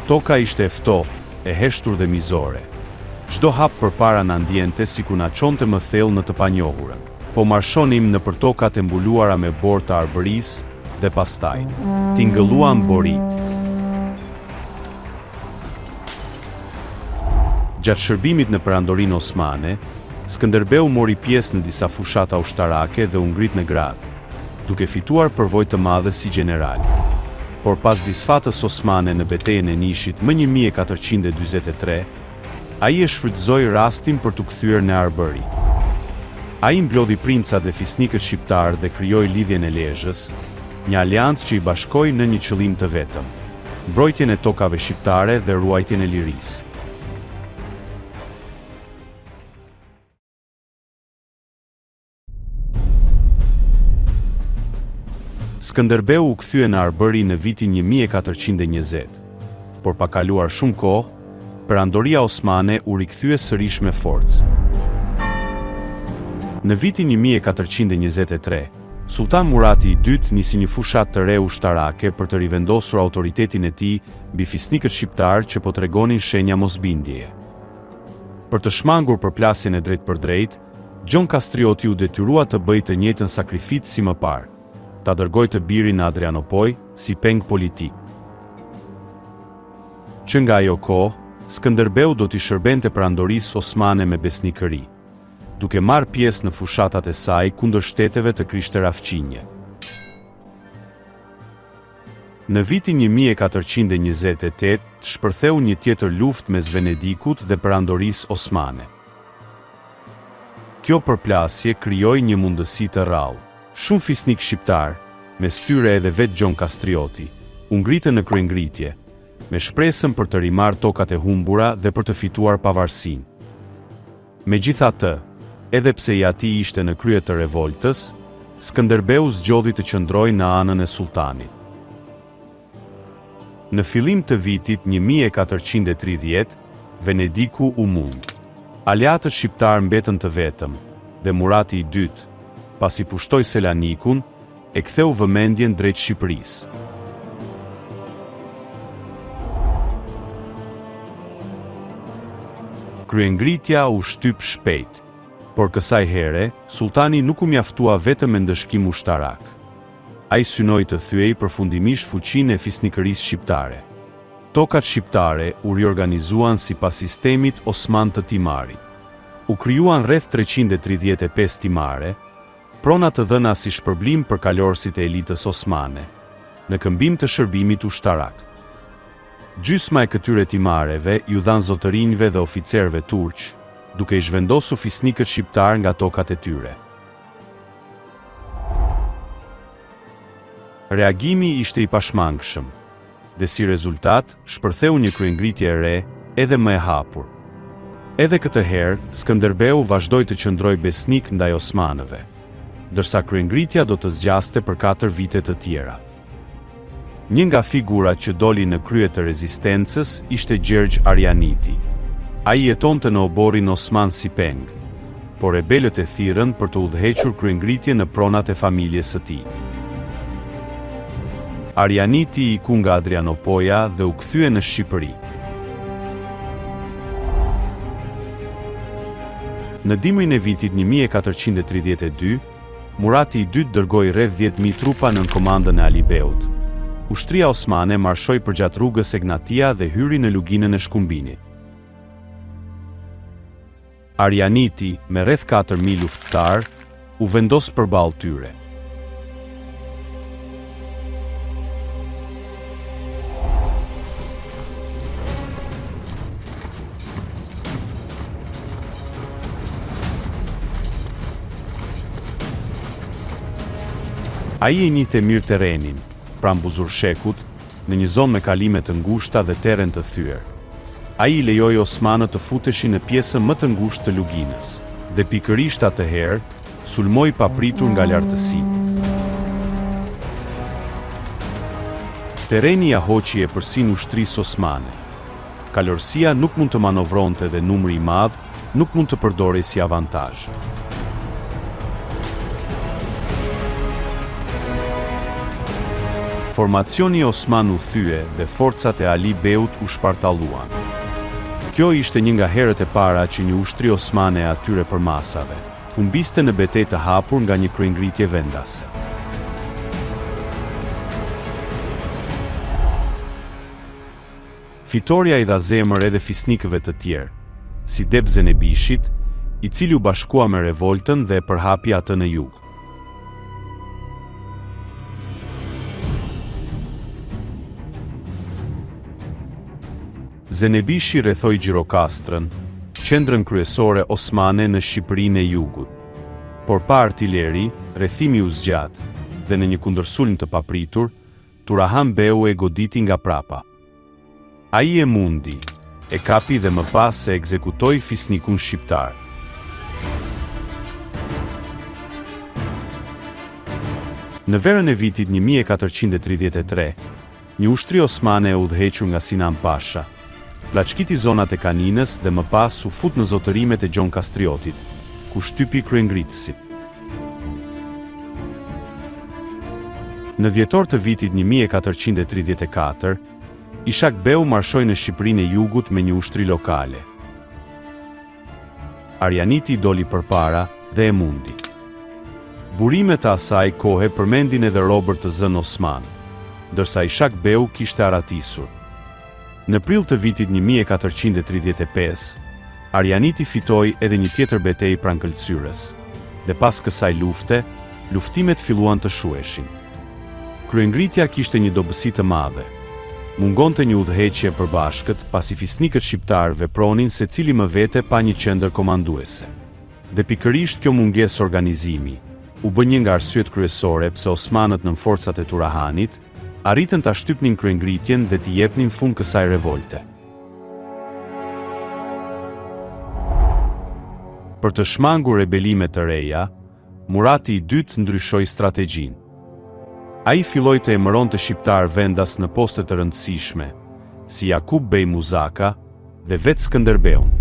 Toka ishte e ftohtë, e heshtur dhe mizore. Çdo hap përpara na ndjente sikur na çonte më thellë në të panjohurën. Po marshonim nëpër tokat e mbuluara me borë të arbërisë dhe pastaj tingëlluan borit. Gjatë shërbimit në Perandorinë Osmane, Skënderbeu mori pjesë në disa fushata ushtarake dhe u ngrit në gradë, duke fituar përvojë të madhe si general. Por pas disfatës osmane në betejën e Nishit më 1443, ai e shfrytëzoi rastin për t'u kthyer në Arbëri. Ai mblodhi princat dhe fisnikët shqiptar dhe krijoi lidhjen e Lezhës, një aleancë që i bashkoi në një qëllim të vetëm: mbrojtjen e tokave shqiptare dhe ruajtjen e lirisë. Skënderbeu u kthye në Arbëri në vitin 1420, por pa kaluar shumë kohë, Perandoria Osmane u rikthye sërish me forcë. Në vitin 1423, Sultan Murati II nisi një fushat të re ushtarake për të rivendosur autoritetin e tij mbi fisnikët shqiptar që po tregonin shenja mosbindjeje. Për të shmangur përplasjen e drejtpërdrejtë, Gjon Kastrioti u detyrua të bëjë të njëjtën sakrificë si më parë: ta dërgoj të birin në Adrianopoj si peng politik. Që nga ajo kohë, Skënderbeu do t'i shërbente Perandorisë Osmane me besnikëri, duke marrë pjesë në fushatat e saj kundër shteteve të Krishterë Afqinje. Në vitin 1428 shpërtheu një tjetër luftë mes Venedikut dhe Perandorisë Osmane. Kjo përplasje krijoi një mundësi të rrallë. Shumë fisnik shqiptar, mes tyre edhe vetë Gjon Kastrioti, u ngritën në kryengritje, me shpresën për të rimarrë tokat e humbura dhe për të fituar pavarësinë. Megjithatë, edhe pse i ati ishte në krye të revoltës, Skënderbeu zgjodhi të qëndrojë në anën e sultanit. Në fillim të vitit 1430, Venediku u mund. Aleatët shqiptar mbetën të vetëm, dhe Murati II, pasi pushtoi Selanikun, e ktheu vëmendjen drejt Shqipërisë. Kryengritja u shtyp shpejt, por kësaj here, sultani nuk u mjaftua vetëm me ndëshkim ushtarak. Ai synoi të thyej përfundimisht fuqinë e fisnikërisë shqiptare. Tokat shqiptare u riorganizuan sipas sistemit Osman të timarit. U krijuan rreth 335 timare, prona të dhëna si shpërblim për kalorësit e elitës osmane, në këmbim të shërbimit ushtarak. Gjysma e këtyre timareve ju dhan zotërinjve dhe oficerëve turq, duke i zhvendosur fisnikët shqiptar nga tokat e tyre. Reagimi ishte i pashmangshëm, dhe si rezultat shpërtheu një kryengritje e re, edhe më e hapur. Edhe këtë herë, Skënderbeu vazhdoi të qëndrojë besnik ndaj osmanëve, ndërsa kryengritja do të zgjaste për 4 vite të tjera. Një nga figurat që doli në krye të rezistencës ishte Gjergj Arjaniti. Ai jetonte në oborin Osman si peng, por rebelët e thirrën për të udhëhequr kryengritje në pronat e familjes së tij. Arjaniti iku nga Adrianopoja dhe u kthye në Shqipëri. Në dimrin e vitit 1432, Murati II dërgoi rreth 10.000 trupa nën komandën e Alibeut. Ushtria osmane marshoi përgjatë rrugës Egnatia dhe hyri në luginën e Shkumbinit. Arjaniti, me rreth 4.000 luftëtar, u vendos përballë tyre. Ai e njihte mirë terrenin, pranë Buzurshekut, në një zonë me kalime të ngushta dhe terren të thyer. Ai i lejoi osmanët të futeshin në pjesën më të ngushtë të luginës, dhe pikërisht atëherë sulmoi papritur nga lartësi. Terreni ja hoqi e përsin ushtrisë osmane. Kalorësia nuk mund të manovronte dhe numri i madh nuk mund të përdorej si avantazh. Formacioni Osman u thye dhe forcat e Ali Beut u shpartalluan. Kjo ishte një nga herët e para që një ushtri osmane e atyre përmasave humbiste në betejë të hapur nga një kryengritje vendase. Fitoria i dha zemër edhe fisnikëve të tjerë, si Debzen e Bishit, i cili u bashkua me revoltën dhe e përhapi atë në jug. Zenebishi rrethoi Gjirokastrën, qendrën kryesore osmane në Shqipërinë e Jugut. Por pa artileri, rrethimi u zgjat, dhe në një kundërsulm të papritur, Turahan Beu e goditi nga prapa. Ai e mundi, e kapi dhe më pas e ekzekutoi fisnikun shqiptar. Në verën e vitit 1433, një ushtri osmane e udhëhequr nga Sinan Pasha plaçkiti zonat e Kaninës dhe më pas u fut në zotërimet e Gjon Kastriotit, ku shtypi kryengritësit. Në dhjetor të vitit 1434, Ishak Beu marshoi në Shqipërinë e Jugut me një ushtri lokale. Arjaniti doli përpara dhe e mundi. Burimet e asaj kohe përmendin edhe robër të zën Osman, ndërsa Ishak Beu kishte aratisur. Në prill të vitit 1435, Arjaniti fitoi edhe një tjetër betejë pranë Këlqyres, dhe pas kësaj lufte, luftimet filluan të shuheshin. Kryengritja kishte një dobësi të madhe. Mungonte një udhëheqje e përbashkët, pasi fisnikët shqiptar vepronin secili më vete pa një qendër komanduese. Dhe pikërisht kjo mungesë organizimi u bë një nga arsyet kryesore pse osmanët nën forcat e Turahanit arritën ta shtypnin kryengritjen dhe t'i jepnin fund kësaj revolte. Për të shmangur rebelime të reja, Murati i dytë ndryshoi strategjinë. Ai filloi të emëronte shqiptar vendas në poste të rëndësishme, si Jakub Bej Muzaka dhe vetë Skënderbeun.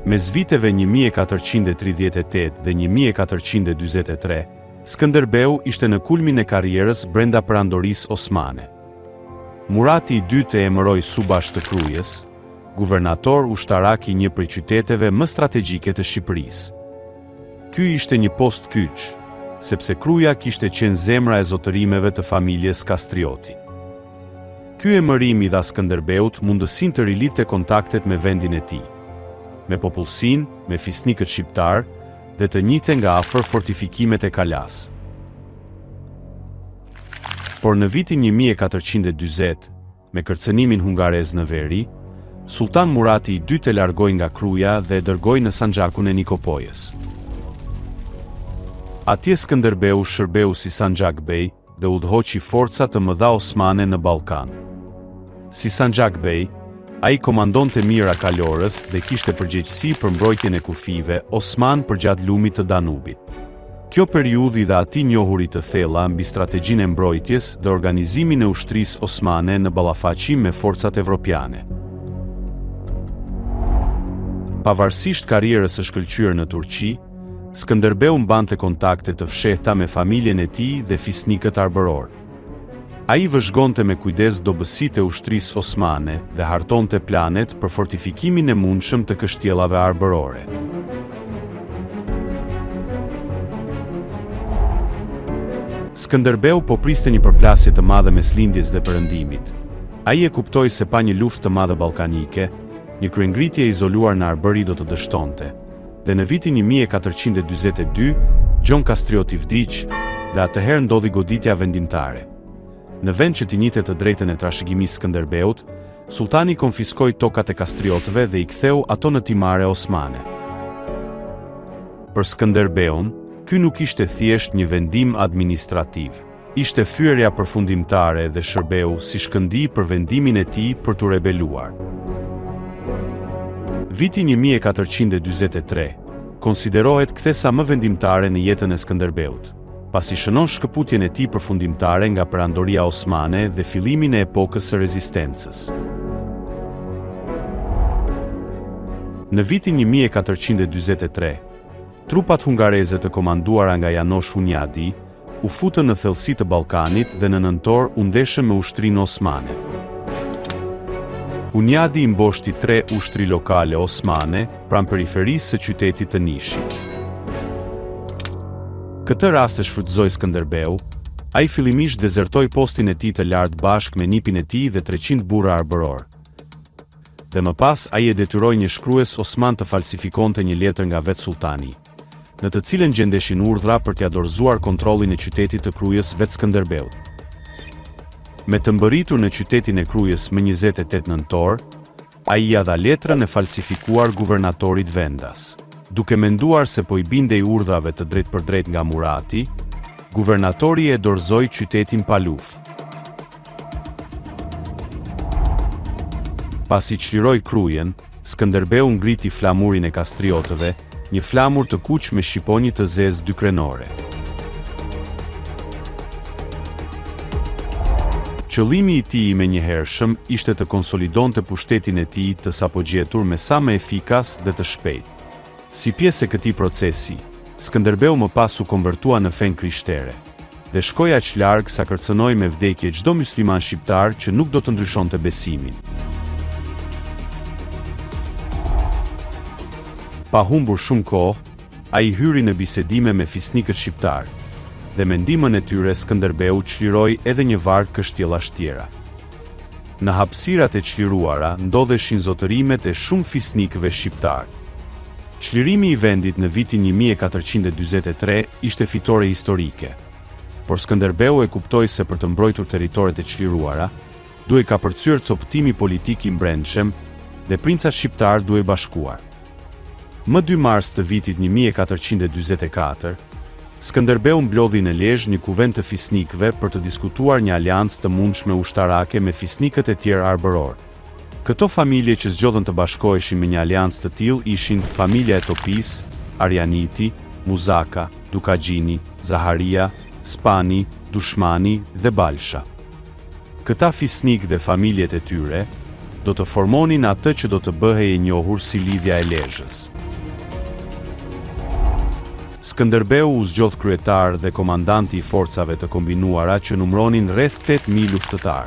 Mes viteve 1438 dhe 1443, Skënderbeu ishte në kulmin e karrierës brenda perandorisë osmane. Murati i dytë e emëroi Subash të Krujës, guvernator ushtarak i një prej qyteteve më strategjike të Shqipërisë. Ky ishte një post kyç, sepse Kruja kishte qenë zemra e zotërimeve të familjes Kastrioti. Ky emërim i dha Skënderbeut mundësinë të rilidhte kontaktet me vendin e tij, me popullsinë, me fisnikët shqiptar dhe të njihte nga afër fortifikimet e Kalas. Por në vitin 1440, me kërcënimin hungarez në veri, Sultan Murati i dytë e largoi nga Kruja dhe e dërgoi në Sanxhakun e Nikopojës. Atje Skënderbeu shërbeu si Sanxhak Bey dhe udhëhoqi forca të mëdha osmane në Ballkan. Si Sanxhak Bey, ai komandonte mira kalorës dhe kishte përgjegjësi për mbrojtjen e kufive osman përgjatë lumit të Danubit. Kjo periudhë i dha atij njohuri të thella mbi strategjinë e mbrojtjes dhe organizimin e ushtrisë osmane në ballafaqim me forcat evropiane. Pavarësisht karrierës së shkëlqyer në Turqi, Skënderbeu mbante kontakte të fshehta me familjen e tij dhe fisnikët arbëror. Ai vëzhgonte me kujdes dobësitë e ushtrisë osmane dhe hartonte planet për fortifikimin e mundshëm të kështjellave arbërore. Skënderbeu po priste një përplasje të madhe mes lindjes dhe perëndimit. Ai e kuptoi se pa një luftë të madhe ballkanike, një kryengritje e izoluar në arbëri do të dështonte. Dhe në vitin 1442, Gjon Kastrioti vdiq dhe atëherë ndodhi goditja vendimtare. Në vend që t'i njihte të drejtën e trashëgimisë Skënderbeut, sultani konfiskoi tokat e kastriotëve dhe i ktheu ato në timare osmane. Për Skënderbeun, ky nuk ishte thjesht një vendim administrativ. Ishte fyerja përfundimtare dhe shërbeu si shkëndij për vendimin e tij për t'u rebeluar. Viti 1443 konsiderohet kthesa më vendimtare në jetën e Skënderbeut, pasi shënon shkëputjen e tij përfundimtare nga perandoria osmane dhe fillimin e epokës së rezistencës. Në vitin 1443, trupat hungareze të komanduara nga Janosh Hunyadi u futën në thellësi të Ballkanit dhe në nëntor u ndeshën me ushtrinë osmane. Hunjadi i mboshti 3 ushtri lokale osmane pranë periferisë së qytetit të Nishit. Këtë rast e shfrytëzoi Skënderbeu. Ai fillimisht dezertoi postin e tij të lartë bashkë me nipin e tij dhe 300 burra arbëror. Dhe më pas ai e detyroi një shkrues osman të falsifikonte një letër nga vetë sultani, në të cilën gjendeshin urdhra për t'ia dorëzuar kontrollin e qytetit të Krujës vetë Skënderbeut. Me të mbërritur në qytetin e Krujës më 28 nëntor, ai ia dha letrën e falsifikuar guvernatorit vendas. Duke menduar se po i bindej urdhrave të drejtpërdrejt nga Murati, guvernatori e dorëzoi qytetin pa luftë. Pasi çliroi Krujen, Skënderbeu ngriti flamurin e kastriotëve, një flamur të kuq me shqiponjë të zezë 2 krenore. Qëllimi i tij i menjëhershëm ishte të konsolidonte pushtetin e tij të sapogjetur me sa më efikas dhe të shpejtë. Si pjesë e këtij procesi, Skënderbeu më pas u konvertua në fen krishtere dhe shkoi aq larg sa kërcënoi me vdekje çdo musliman shqiptar që nuk do të ndryshonte besimin. Pa humbur shumë kohë, ai hyri në bisedime me fisnikët shqiptar, dhe me ndihmën e tyre Skënderbeu çliroi edhe një varg kështjellash tjera. Në hapësirat e çliruara ndodheshin zotërimet e shumë fisnikëve shqiptar. Çlirimi i vendit në vitin 1443 ishte fitore historike, por Skënderbeu e kuptoi se për të mbrojtur territoret e çliruara, duhej ka përcyer coptimi politik i brendshëm dhe princat shqiptar duhej bashkuar. Më 2 mars të vitit 1444, Skënderbeu mblodhi në Lezhë një kuvent të fisnikëve për të diskutuar një aleancë të mundshme ushtarake me fisnikët e tjerë arbëror. Këto familje që zgjodhen të bashkoheshin me një aleancë të tillë ishin familja e Topis, Arjaniti, Muzaka, Dukagjini, Zaharia, Spani, Dushmani dhe Balsha. Këta fisnikë dhe familjet e tyre do të formonin atë që do të bëhej e njohur si Lidhja e Lezhës. Skënderbeu u zgjodh kryetar dhe komandanti i forcave të kombinuara që numëronin rreth 8000 luftëtar.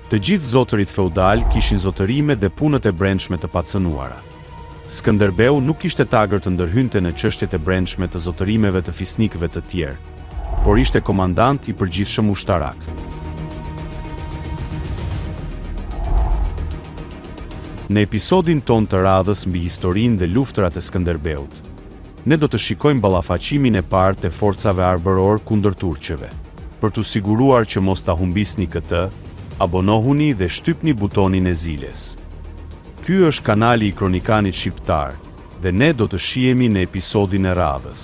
Të gjithë zotërit feudal kishin zotërime dhe punët e brendshme të pacënuara. Skënderbeu nuk kishte tagër të ndërhynte në çështjet e brendshme të zotërimeve të fisnikëve të tjerë, por ishte komandant i përgjithshëm ushtarak. Në episodin ton të radhës mbi historinë dhe luftërat e Skënderbeut, ne do të shikojmë ballafaqimin e parë të forcave arbëror kundër turqeve. Për t'u siguruar që mos ta humbisni këtë, abonohuni dhe shtypni butonin e ziles. Ky është kanali i Kronikanit Shqiptar dhe ne do të shihemi në episodin e radhës.